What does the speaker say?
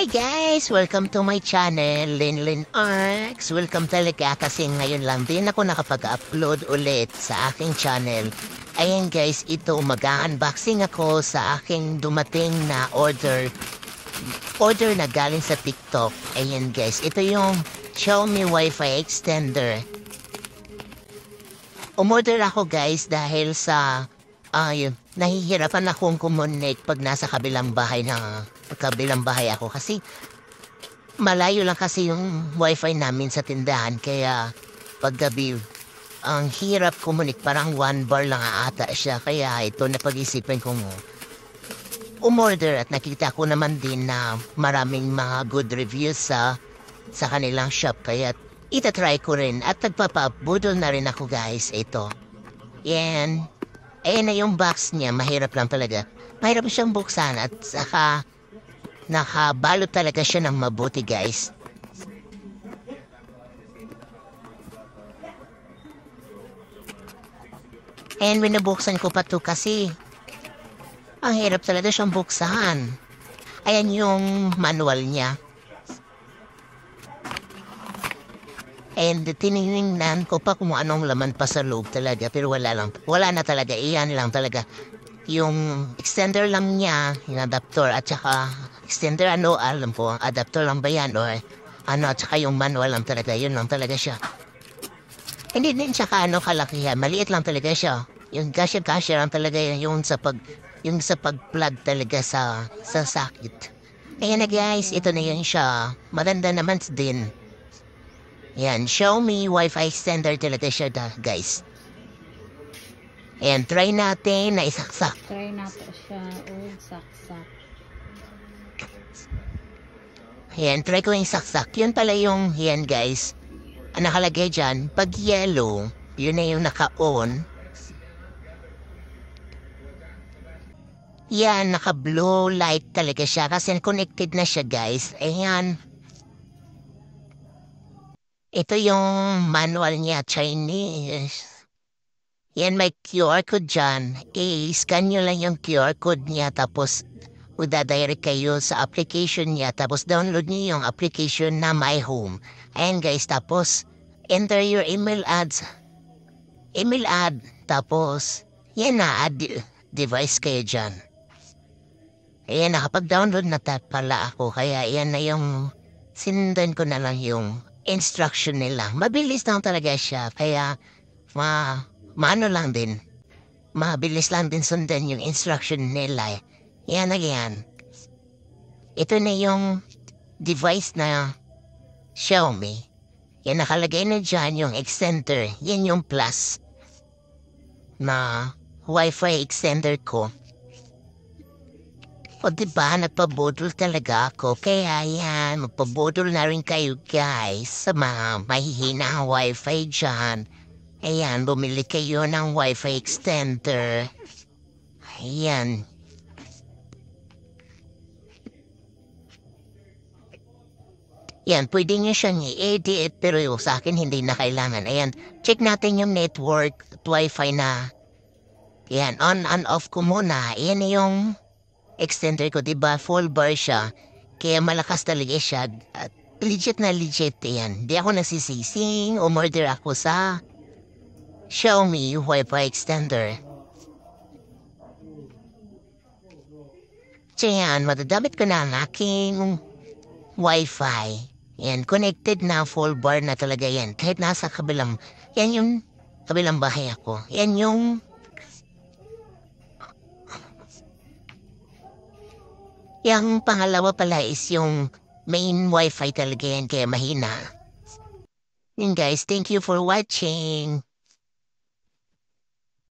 Hi guys! Welcome to my channel, Linlin Arcs. Welcome talaga kasi ngayon lang din ako nakapag-upload ulit sa aking channel. Ayan guys, ito mag-unboxing ako sa aking dumating na order. Order na galing sa TikTok. Ayan guys, ito yung Xiaomi Wi-Fi extender. Umorder ako guys dahil sa nahihirapan akong kumonek pag nasa kabilang bahay ako kasi malayo lang kasi yung wifi namin sa tindahan kaya paggabi ang hirap kumunik, parang 1 bar lang ata siya, kaya ito napag-isipan kong umorder at nakita ko naman din na maraming mga good reviews sa kanilang shop kaya itatry ko rin at nagpapabudol na rin ako guys. Ito yan. Ayan na yung box niya, mahirap lang talaga. Mahirap siyang buksan at saka nakabalot talaga siya ng mabuti guys. And binubuksan ko pa to kasi ang hirap talaga siyang buksan. Ayan yung manual niya. And tinignan ko pa kung anong laman pa sa loob talaga, pero wala na talaga, iyan lang talaga. Yung extender lang niya, yung adapter at saka extender alam ko, adapter lang ba yan or at saka yung manual lang talaga, yun lang talaga siya. Hindi din siya kalaki, maliit lang talaga siya. Yung kasya lang talaga yung sa pag-plug talaga sa socket. Ayan na guys, ito na yun siya. Maganda naman din. Yan, Xiaomi Wi-Fi extender talaga siya guys. Ayan, try natin na isaksak. Try natin siya, saksak. Ayan, try ko yung saksak. Yun pala yung, yan guys. Ang nakalagay dyan, pag yellow, yun na yung naka-on. Yan, naka-blue light talaga siya kasi connected na siya guys. Ayan. Ito yung manual niya, Chinese. Yan, may QR code dyan. I-scan nyo lang yung QR code niya tapos udadirect kayo sa application niya tapos download nyo yung application na My Home. Ayan guys, tapos enter your email ad. Tapos yan na, add device kayo dyan. Ayan, nakapag-download na pala ako kaya yan na yung sinundan ko na lang yung instruction nila. Mabilis lang talaga siya. Kaya, mabilis lang din sundan yung instruction nila. Yan na yan. Ito na yung device na Xiaomi. Yan, nakalagay na dyan yung extender. Yan yung plus na Wi-Fi extender ko. O diba, nagpabudol talaga ako. Kaya yan, magpabudol na rin kayo guys sa mga mahihina ang wifi dyan. Ayan, bumili kayo ng wifi extender. Ayan. Yan, pwede nyo siyang i-edit pero sa akin hindi na kailangan. Ayan, check natin yung network at wifi na. Yan, on and off ko muna. Ayan yung extender ko, diba? Full bar siya. Kaya malakas talaga siya. At legit na legit yan. Di ako nasisising. Umorder ako sa Xiaomi Wi-Fi extender. So yan, madadamit ko na ang aking Wi-Fi. Yan, connected na, full bar na talaga yan. Kahit nasa kabilang, yan yung kabilang bahay ako. Yan yung yung pangalawa pala is yung main wifi talaga yan kaya mahina. Yun guys, thank you for watching.